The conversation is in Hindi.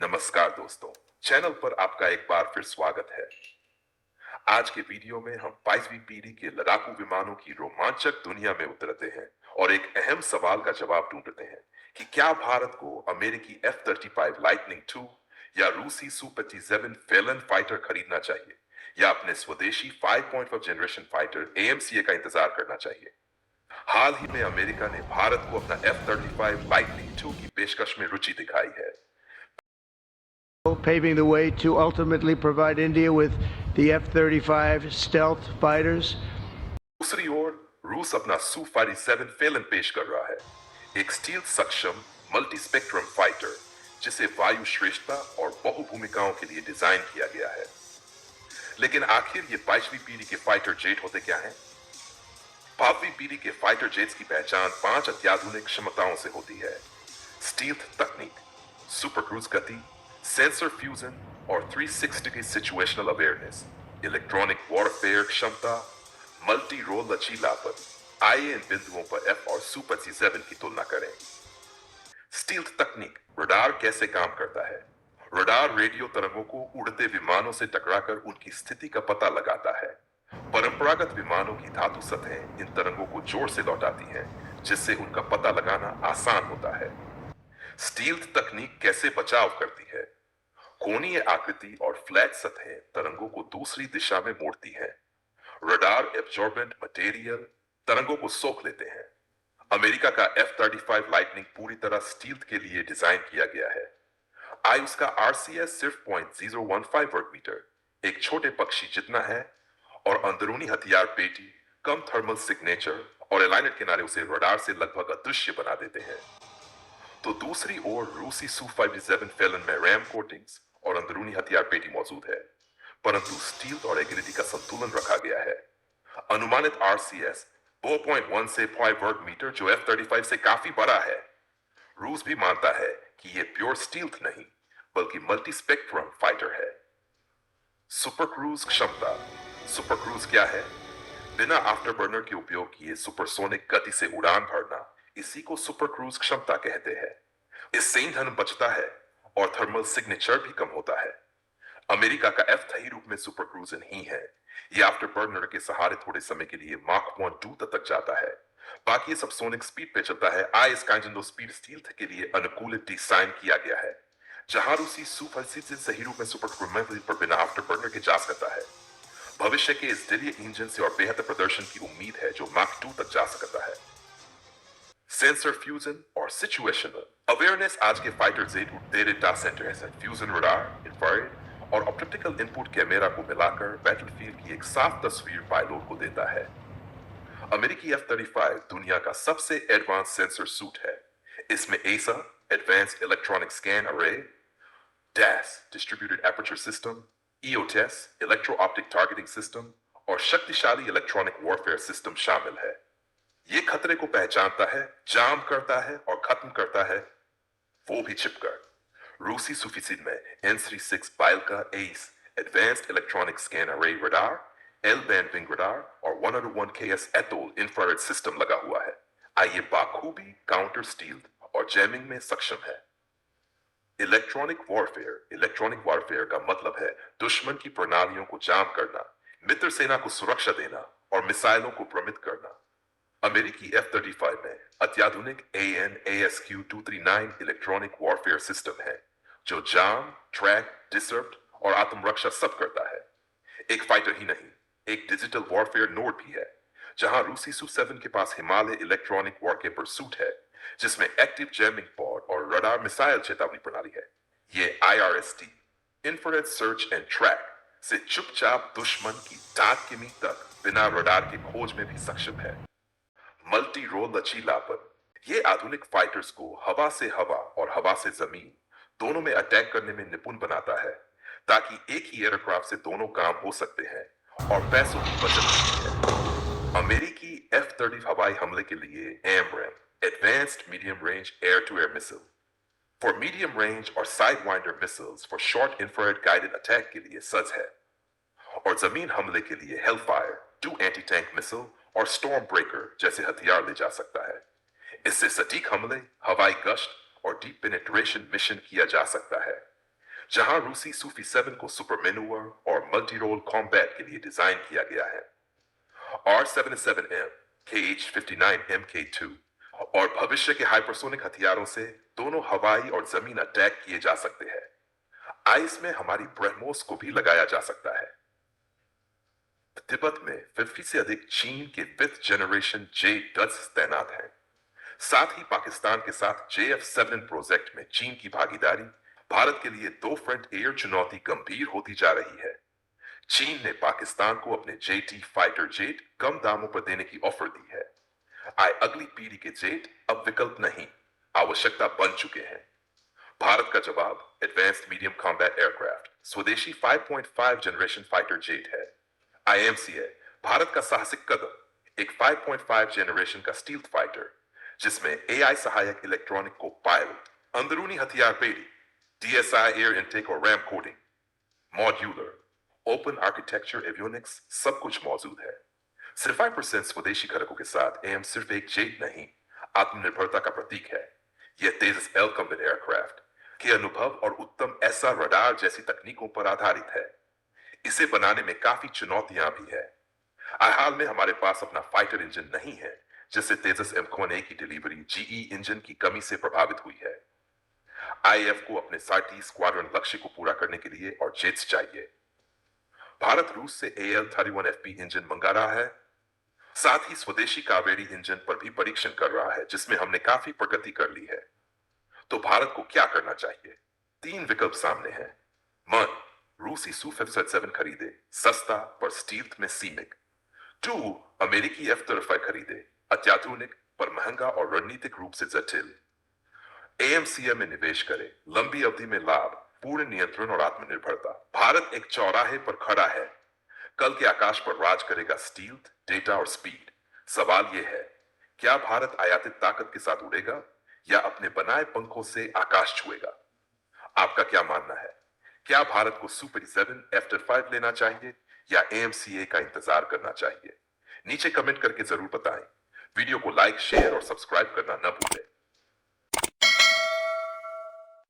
नमस्कार दोस्तों, चैनल पर आपका एक बार फिर स्वागत है। आज के वीडियो में हम 22वीं पीढ़ी के लड़ाकू विमानों की रोमांचक दुनिया में उतरते हैं और एक अहम सवाल का जवाब ढूंढते हैं कि क्या भारत को अमेरिकी F-35 लाइटनिंग II या रूसी Su-57 फेलन फाइटर खरीदना चाहिए या अपने स्वदेशी 5.5 जनरेशन फाइटर AMCA का इंतजार करना चाहिए। हाल ही में अमेरिका ने भारत को अपना F-35 लाइटनिंग II की पेशकश में रुचि दिखाई है, paving the way to ultimately provide India with the F-35 stealth fighters. दूसरी ओर रूस अपना Su-57 फेलन पेश कर रहा है, एक स्टील सक्षम मल्टी स्पेक्ट्रम फाइटर जिसे वायु श्रेष्ठता और बहुभूमिकाओं के लिए डिजाइन किया गया है। लेकिन आखिर ये 22वीं पीढ़ी के फाइटर जेट होते क्या हैं? 5वीं पीढ़ी के फाइटर जेट्स की पहचान 5 अत्याधुनिक क्षमताओं से होती है: स्टील्थ तकनीक, सुपर क्रूज गति, सेंसर फ्यूजन और 360 की सिचुएशनल अवेयरनेस, इलेक्ट्रॉनिक वॉरफेयर क्षमता, मल्टी रोल लचीलापन। आइए इन बिंदुओं पर F और Su-57 की तुलना करें। स्टील्थ तकनीक, रडार कैसे काम करता है? रडार रेडियो तरंगों को उड़ते विमानों से टकराकर उनकी स्थिति का पता लगाता है। परंपरागत विमानों की धातु सतहें इन तरंगों को जोर से लौटाती हैं, जिससे उनका पता लगाना आसान होता है। स्टील्थ तकनीक कैसे बचाव करती है? कोणीय आकृति और फ्लैट सतहें तरंगों को दूसरी दिशा में मोड़ती हैं। रडार एब्जॉर्बेंट मटेरियल तरंगों को सोख लेते हैं। अमेरिका का F-35 लाइटनिंग पूरी तरह स्टील्थ के लिए डिजाइन किया गया है। आयुष का RCS सिर्फ 0.015 वर्ग मीटर, एक छोटे पक्षी जितना है, और अंदरूनी हथियार पेटी, कम थर्मल सिग्नेचर और एलाइनर किनारे उसे रडार से लगभग अदृश्य बना देते हैं। तो दूसरी ओर रूसी Su-57 फेलन में रैम कोटिंग्स और अंदरूनी हथियार पेटी मौजूद है, परंतु स्टील्थ और एग्रिलिटी का संतुलन रखा गया है। अनुमानित RCS 4.1 से 5 वर्ग मीटर, जो F-35 से काफी बड़ा है। रूस भी मानता है कि यह प्योर स्टील्थ नहीं बल्कि मल्टी स्पेक्ट्रम फाइटर है। सुपर क्रूज क्षमता। सुपर क्रूज क्या है? बिना आफ्टरबर्नर के उपयोग किए सुपरसोनिक गति से उड़ान भरना, इसी को सुपर क्रूज क्षमता कहते हैं। इससे ईंधन बचता है और थर्मल सिग्नेचर भी कम होता है। अमेरिका का F-3 रूप में सुपर क्रूज नहीं है। यह आफ्टरबर्नर के सहारे थोड़े समय के लिए माक 1 दूर तक जाता है। बाकी सब सोनिक स्पीड पे चलता है। इसका इंजन दो स्पीड स्टील्थ के लिए अनुकूलित डिजाइन किया गया है, जहां रूसी Su-57 सही रूप में सुपर क्रूज पर बिना आफ्टरबर्नर के जा सकता है। भविष्य के इस दिव्य इंजन से और बेहतर प्रदर्शन की उम्मीद है, जो माक 2 तक जा सकता है। सेंसर फ्यूजन और सिचुएशनल अवेयरनेस आज के फाइटर जेट उड़ते डेटा सेंटर है। फ्यूजन रडार, इंफ्रारेड और ऑप्टिकल इनपुट कैमरा को मिलाकर बैटलफील्ड की एक साफ तस्वीर पायलट को देता है। अमेरिकी F-35 दुनिया का सबसे एडवांस सेंसर सूट है। इसमें AESA एडवांस्ड इलेक्ट्रॉनिक स्कैन अरे, DAS distributed aperture system, EOTS electro optic targeting system और शक्तिशाली इलेक्ट्रॉनिक वॉरफेयर सिस्टम शामिल है। यह खतरे को पहचानता है, जाम करता है और खत्म करता है, वो भी छिपकर। रूसी Su-57 में N-36 बाइल का ACE एडवांस्ड इलेक्ट्रॉनिक स्कैन अरे रडार, L-बैंड विंग रडार और 101KS एटोल इंफ्रारेड सिस्टम लगा हुआ है। आइए बाखूबी काउंटर स्टील्थ और जैमिंग में सक्षम है। इलेक्ट्रॉनिक वॉरफेयर का मतलब है दुश्मन की प्रणालियों को जाम करना, मित्र सेना को सुरक्षा देना और मिसाइलों को भ्रमित करना। अमेरिकी F-35 में अत्याधुनिक AN/ASQ-239 इलेक्ट्रॉनिक वॉरफेयर सिस्टम है, जो जाम, ट्रैक, डिसरप्ट और आत्मरक्षा सब करता है। एक फाइटर ही नहीं, एक डिजिटल वॉरफेयर नोड भी है, जहां रूसी Su-7 के पास हिमालय इलेक्ट्रॉनिक वॉरकेपर सूट है, जिसमें एक्टिव जैमिंग पॉड और रडार मिसाइल चेतावनी प्रणाली है। ये IRST infrared search and track से चुपचाप दुश्मन की टाट किमी तक बिना रडार के खोज में भी सक्षम है। मल्टी रोल लचीलापन, ये आधुनिक फाइटर्स को हवा से हवा और हवा से जमीन दोनों में अटैक करने में निपुण बनाता है, ताकि एक ही एयरक्राफ्ट से दोनों काम हो सकते हैं और पैसों की बचत होती है। अमेरिकी F-30 हवाई हमले के लिए AMRAAM advanced medium range air to air missile for medium range और Sidewinder missiles for short infrared guided attack के लिए सज्ज है, और जमीन हमले के लिए हेलफायर 2 एंटी टैंक मिसाइल और स्टॉर्म ब्रेकर जैसे हथियार ले जा सकता है। इससे सटीक हमले, हवाई गश्त और डीप पेनिट्रेशन मिशन किया जा सकता है। जहां रूसी सूफी 7 को सुपर मैन्यूवर और मल्टी रोल कॉम्बैट के लिए डिजाइन किया गया है। R77M, KH-59MK2 और भविष्य के हाइपरसोनिक हथियारों से दोनों हवाई और जमीन अटैक किए जा सकते हैं। आइस में हमारी ब्रह्मोस को भी लगाया जा सकता है। तिब्बत में 50 से अधिक चीन के 5th जनरेशन J-10 तैनात हैं। साथ ही पाकिस्तान के साथ JF-7 प्रोजेक्ट में चीन की भागीदारी भारत के लिए दो फ्रंट एयर चुनौती गंभीर होती जा रही है। चीन ने पाकिस्तान को अपने JT फाइटर जेट कम दामों पर देने की ऑफर दी है। अगली पीढ़ी के जेट अब विकल्प नहीं, आवश्यकता बन चुके हैं। भारत का जवाब एडवांस्ड मीडियम कॉम्बैट एयरक्राफ्ट स्वदेशी 5.5 जनरेशन फाइटर जेट है। IMCA भारत का साहसिक कदम, एक 5.5 जनरेशन का स्टील्थ फाइटर जिसमें AI सहायक इलेक्ट्रॉनिक को पायलट, अंदरूनी हथियार पेटी, DSI एयर इनटेक और RAM coding, modular, open architecture avionics सब कुछ मौजूद है। सिर्फ 5% स्वदेशी घटकों के साथ AM सिर्फ एक जेट नहीं, आत्मनिर्भरता का प्रतीक है। यह तेजस L कॉम्बैट एयरक्राफ्ट के अनुभव और उत्तम SR रडार जैसी तकनीकों पर आधारित है। इसे बनाने में काफी चुनौतियां भी है। हाल में हमारे पास अपना फाइटर इंजन नहीं है, जिससे तेजस M1A की डिलीवरी GE इंजन की कमी से प्रभावित हुई है। IF को अपने साटी स्क्वाड्रन लक्ष्य को पूरा करने के लिए और जेट्स चाहिए। भारत रूस से AL-31FP इंजन मंगा रहा है। साथ ही स्वदेशी कावेरी इंजन पर भी परीक्षण कर रहा है, जिसमें हमने काफी प्रगति कर ली है। तो भारत को क्या करना चाहिए? 3 विकल्प सामने हैं। 1. रूसी Su-57 खरीदे, सस्ता पर स्टील्थ में सीमित। 2. अमेरिकी F-35 खरीदे, अत्याधुनिक पर महंगा और रणनीतिक रूप से जटिल। AMCA में निवेश करें, लंबी अवधि में लाभ, पूर्ण नियंत्रण और आत्मनिर्भरता। भारत एक चौराहे पर खड़ा है। कल के आकाश पर राज करेगा स्टील्थ, डेटा और स्पीड। सवाल यह है, क्या भारत आयातित ताकत के साथ उड़ेगा या अपने बनाए पंखों से आकाश छुएगा? आपका क्या मानना है? क्या भारत को सुपर 7 F-35 लेना चाहिए या AMCA का इंतजार करना चाहिए? नीचे कमेंट करके जरूर बताएं। वीडियो को लाइक, शेयर और सब्सक्राइब करना न भूलें।